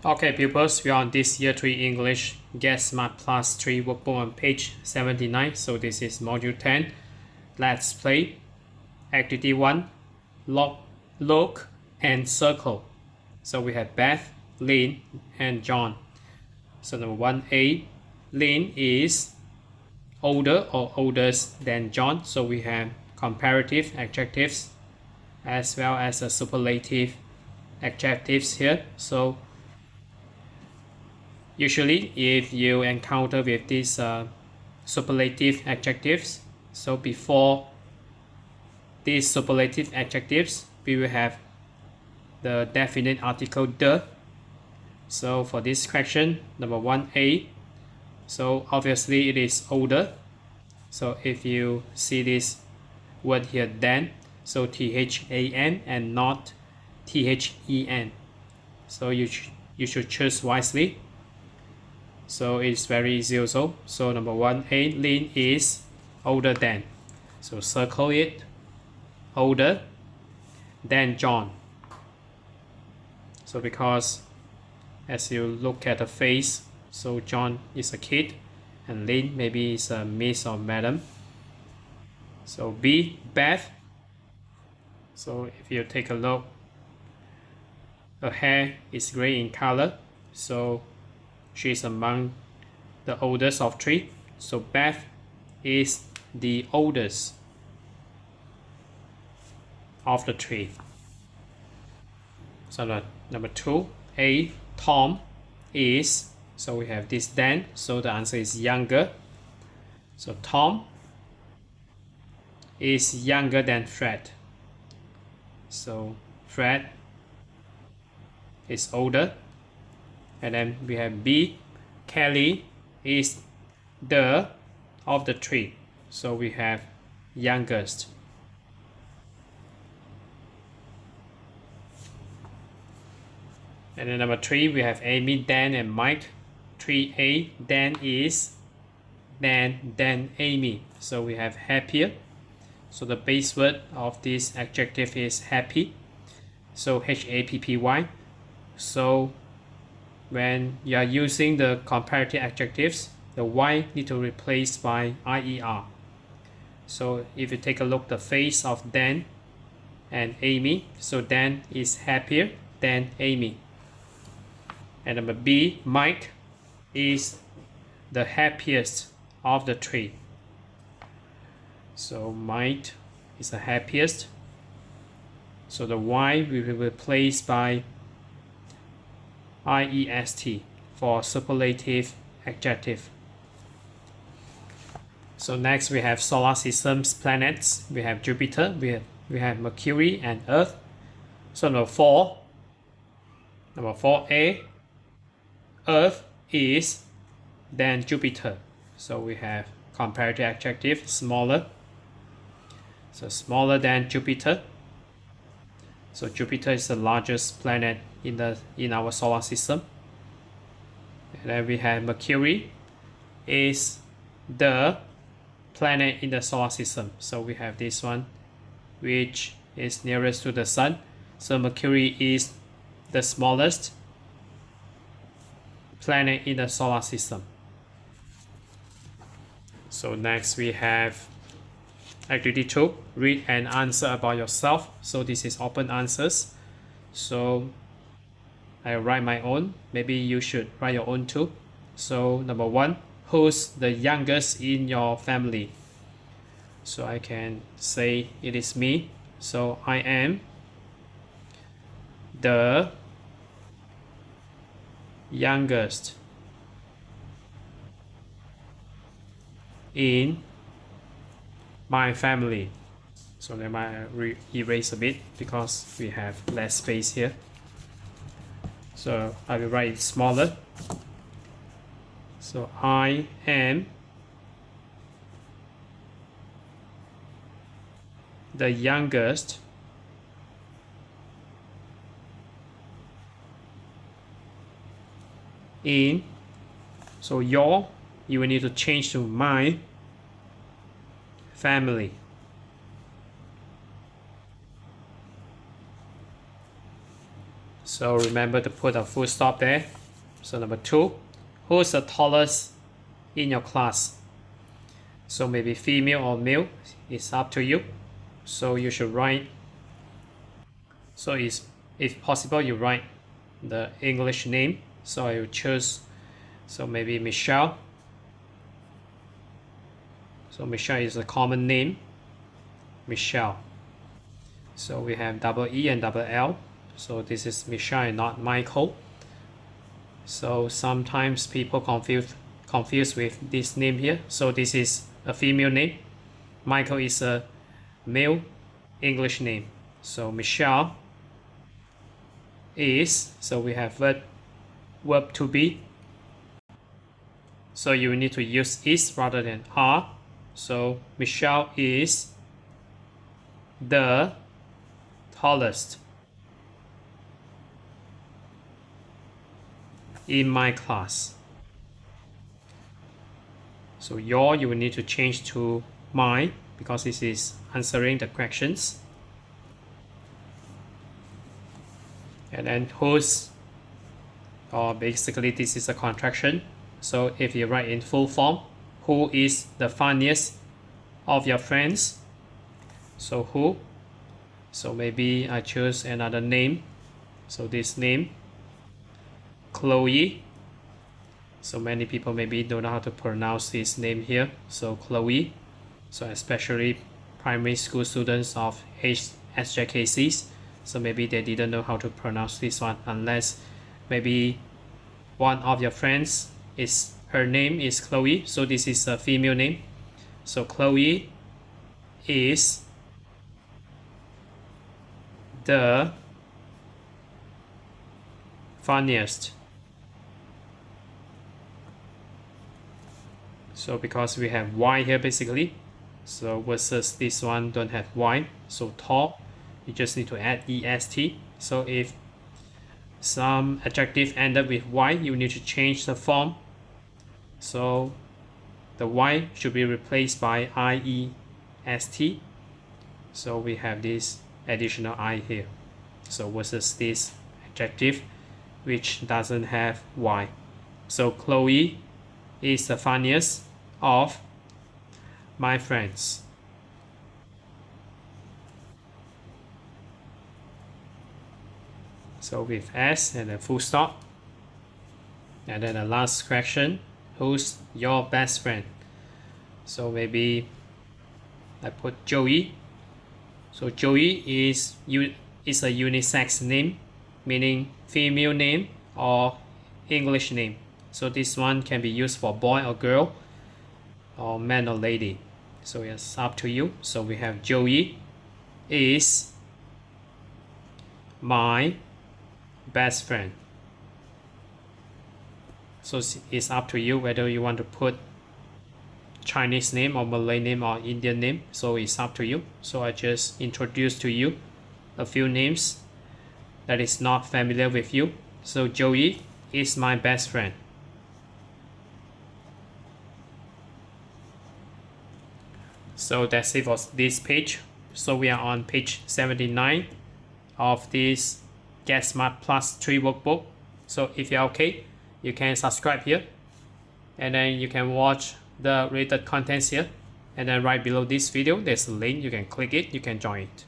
Okay, pupils, we are on this Year 3 English Get Smart Plus 3 workbook on page 79. So this is module 10. Let's play. Activity 1, look and circle. So we have Beth, Lynn, and John. So number 1A, Lynn is older or oldest than John. So we have comparative adjectives as well as a superlative adjectives here. So usually if you encounter with these superlative adjectives, so before these superlative adjectives we will have the definite article the. So for this question, number 1A, so obviously it is older. So if you see this word here than, so THAN and not THEN. So you should choose wisely. So it's very easy also. So number 1A, Lynn is older than. So circle it, older than John. So because as you look at the face, so John is a kid and Lynn maybe is a miss or madam. So B, Beth. So if you take a look, her hair is gray in color. So she is among the oldest of three. So Beth is the oldest of the three. So number 2A, Tom is, so we have this then, so the answer is younger. So Tom is younger than Fred. So Fred is older. And then we have B, Kelly is the of the three. So we have youngest. And then number 3, we have Amy, Dan, and Mike. 3A, Dan is than Amy. So we have happier. So the base word of this adjective is happy. So HAPPY. So when you are using the comparative adjectives, the Y need to replace by IER. So if you take a look at the face of Dan and Amy, so Dan is happier than Amy. And number B, Mike is the happiest of the three. So Mike is the happiest. So the Y will be replaced by IEST for superlative adjective. So next we have solar systems planets. We have Jupiter, we have Mercury and Earth. So number 4A, Earth is than Jupiter. So we have comparative adjective, smaller. So smaller than Jupiter. So Jupiter is the largest planet in our solar system. And then we have Mercury is the planet in the solar system. So we have this one, which is nearest to the sun. So Mercury is the smallest planet in the solar system. So next we have activity 2, read and answer about yourself. So this is open answers. So I write my own. Maybe you should write your own too. So number 1, who's the youngest in your family? So I can say it is me. So I am the youngest in my family. So let me erase a bit because we have less space here. So I will write it smaller. So I am the youngest in, so you will need to change to my family. So remember to put a full stop there. So number 2, who's the tallest in your class? So maybe female or male, it's up to you. So you should write, so if possible you write the English name. So I will choose, so maybe Michelle. So Michelle is a common name, Michelle. So we have double E and double L. So this is Michelle and not Michael. So sometimes people confuse with this name here. So this is a female name. Michael is a male English name. So Michelle is, so we have verb to be. So you need to use is rather than are. So Michelle is the tallest in my class. So your, you will need to change to my because this is answering the questions. And then whose, or basically this is a contraction. So if you write in full form, who is the funniest of your friends? So who, so maybe I choose another name. So this name, Chloe. So many people maybe don't know how to pronounce this name here. So Chloe. So especially primary school students of SJKCs. So maybe they didn't know how to pronounce this one unless maybe one of your friends is, her name is Chloe. So this is a female name. So Chloe is the funniest. So because we have Y here basically, so versus this one don't have Y, so tall, you just need to add est. So if some adjective end up with Y, you need to change the form. So the Y should be replaced by iest. So we have this additional I here. So versus this adjective which doesn't have Y. So Chloe is the funniest of my friends. So with S and a full stop. And then the last question, who's your best friend? So maybe I put Joey. So Joey is a unisex name, meaning female name or English name. So this one can be used for boy or girl or man or lady. So it's up to you. So we have Joey is my best friend. So it's up to you whether you want to put Chinese name or Malay name or Indian name. So it's up to you. So I just introduced to you a few names that is not familiar with you. So Joey is my best friend. So that's it for this page. So we are on page 79 of this Get Smart Plus 3 workbook. So if you're okay, you can subscribe here and then you can watch the related contents here, and then right below this video there's a link, you can click it, you can join it.